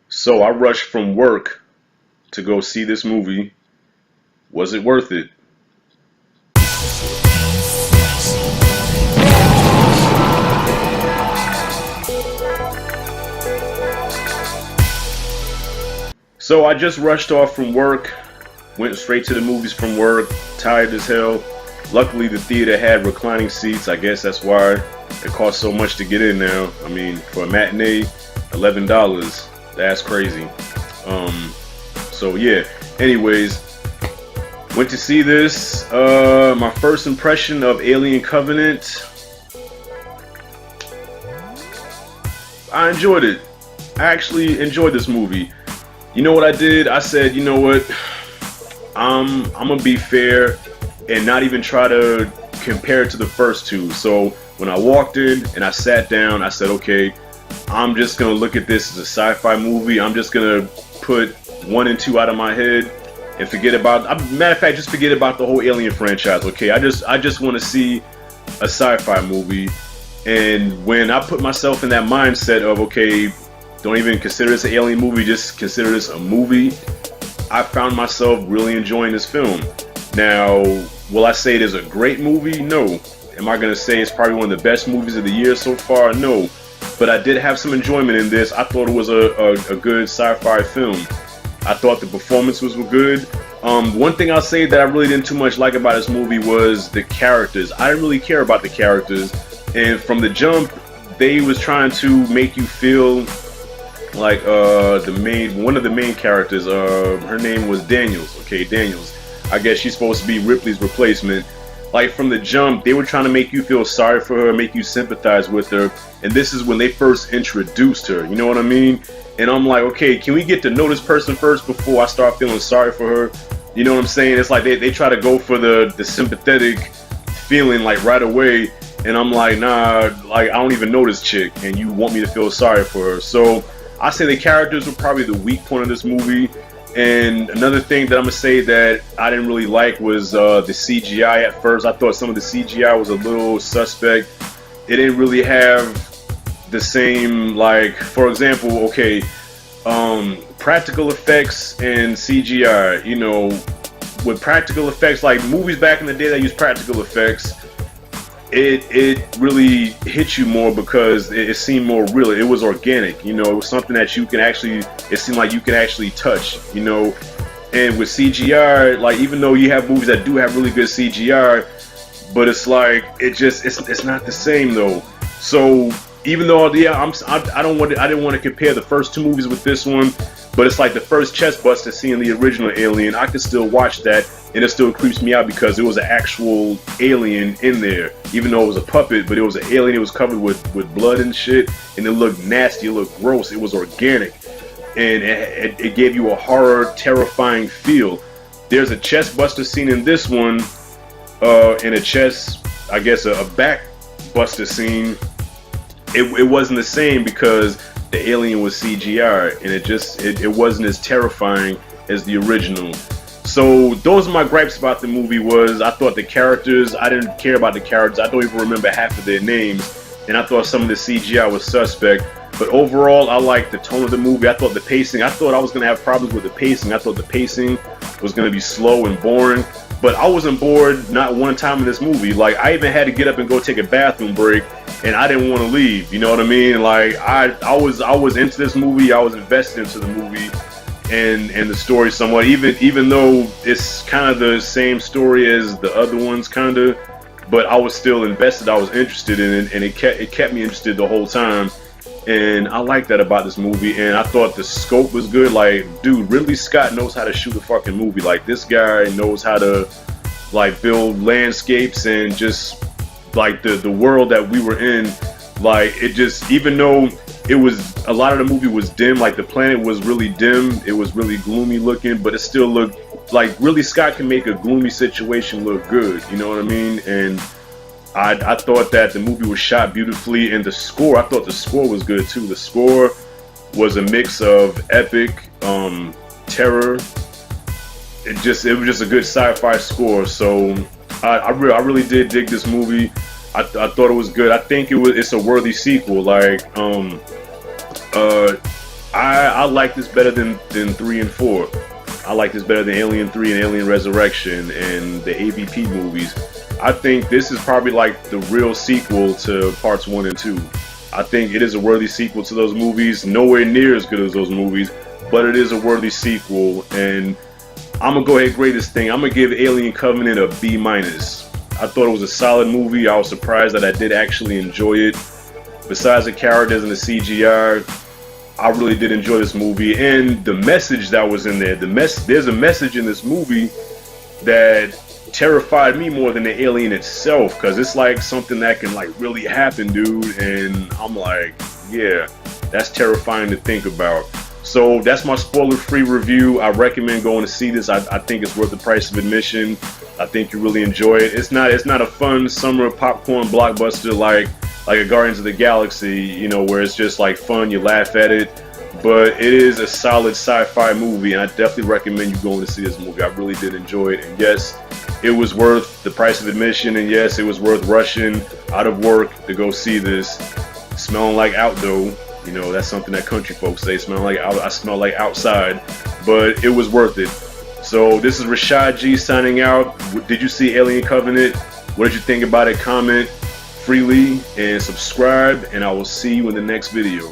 So I rushed from work to go see this movie. Was it worth it? So I just rushed off from work, went straight to the movies from work, tired as hell. Luckily, the theater had reclining seats. I guess that's why it costs so much to get in now. I mean, for a matinee, $11. That's crazy. Um, so yeah. Anyways, went to see this. My first impression of Alien Covenant. I enjoyed it. I actually enjoyed this movie. You know what I did? I said, you know what? I'm gonna be fair and not even try to compare it to the first two. So when I walked in and I sat down, I said, okay, I'm just gonna look at this as a sci-fi movie. I'm just gonna put one and two out of my head and forget about. Matter of fact, just forget about the whole Alien franchise. Okay, I just want to see a sci-fi movie. And when I put myself in that mindset of okay, don't even consider this an alien movie, just consider this a movie, I found myself really enjoying this film. Now, will I say it is a great movie? No. Am I going to say it's probably one of the best movies of the year so far? No. But I did have some enjoyment in this. I thought it was a good sci-fi film. I thought the performances were good. One thing I'll say that I really didn't too much like about this movie was the characters. I didn't really care about the characters. And from the jump, they was trying to make you feel like one of the main characters, her name was Daniels. Okay, Daniels. I guess she's supposed to be Ripley's replacement. Like from the jump, they were trying to make you feel sorry for her, make you sympathize with her. And this is when they first introduced her. You know what I mean? And I'm like, okay, can we get to know this person first before I start feeling sorry for her? You know what I'm saying? It's like they try to go for the sympathetic feeling like right away. And I'm like, nah, like I don't even know this chick, and you want me to feel sorry for her. So I say the characters were probably the weak point of this movie. And another thing that I'm gonna say that I didn't really like was the CGI at first. I thought some of the CGI was a little suspect. It didn't really have the same, like, for example, okay, practical effects and CGI. You know, with practical effects, like movies back in the day that used practical effects, it really hit you more because it seemed more real. It was organic, you know. It was something that you can actually. It seemed like you can actually touch, you know. And with CGI, like even though you have movies that do have really good CGI, but it's like it's not the same though. So even though yeah, I didn't want to compare the first two movies with this one, but it's like the first chest buster seeing the original Alien. I could still watch that, and it still creeps me out because it was an actual alien in there, even though it was a puppet. But it was an alien. It was covered with blood and shit, and it looked nasty. It looked gross. It was organic, and it gave you a horror, terrifying feel. There's a chest buster scene in this one, and a chest, I guess, a back buster scene. It wasn't the same because the alien was CGI, and it wasn't as terrifying as the original. So those are my gripes about the movie. Was I thought the characters, I didn't care about the characters. I don't even remember half of their names, and I thought some of the CGI was suspect. But overall, I liked the tone of the movie. I thought the pacing. I thought I was gonna have problems with the pacing. I thought the pacing was gonna be slow and boring. But I wasn't bored not one time in this movie. Like I even had to get up and go take a bathroom break, and I didn't want to leave. You know what I mean? Like I was into this movie. I was invested into the movie and the story somewhat. Even though it's kind of the same story as the other ones, kind of, but I was still invested. I was interested in it, and it kept me interested the whole time. And I like that about this movie. And I thought the scope was good. Like, dude, Ridley Scott knows how to shoot a fucking movie. Like, this guy knows how to like build landscapes and just like the world that we were in. Like, it just, even though it was a lot of the movie was dim, like the planet was really dim, it was really gloomy looking, but it still looked like Ridley Scott can make a gloomy situation look good. You know what I mean? And I thought that the movie was shot beautifully, and the score, I thought the score was good too. The score was a mix of epic, terror. It was just a good sci-fi score. So I really did dig this movie. I thought it was good. I think it's a worthy sequel. Like I I like this better than 3 and 4. I like this better than Alien 3 and Alien Resurrection and the AVP movies. I think this is probably like the real sequel to parts 1 and 2. I think it is a worthy sequel to those movies. Nowhere near as good as those movies, but it is a worthy sequel. And I'm gonna go ahead and grade this thing. I'm gonna give Alien Covenant a B-. I thought it was a solid movie. I was surprised that I did actually enjoy it. Besides the characters and the CGI, I really did enjoy this movie, and the message that was in there. There's a message in this movie that terrified me more than the alien itself, because it's like something that can like really happen, dude. And I'm like, yeah, that's terrifying to think about. So that's my spoiler-free review. I recommend going to see this. I think it's worth the price of admission. I think you really enjoy it. It's not a fun summer popcorn blockbuster like a Guardians of the Galaxy, you know, where it's just like fun, you laugh at it. But it is a solid sci-fi movie, and I definitely recommend you going to see this movie. I really did enjoy it, and yes, it was worth the price of admission, and yes, it was worth rushing out of work to go see this. Smelling like out though, you know, that's something that country folks say. Smelling like out, I smell like outside, but it was worth it. So this is Rashad G signing out. Did you see Alien Covenant? What did you think about it? Comment freely and subscribe, and I will see you in the next video.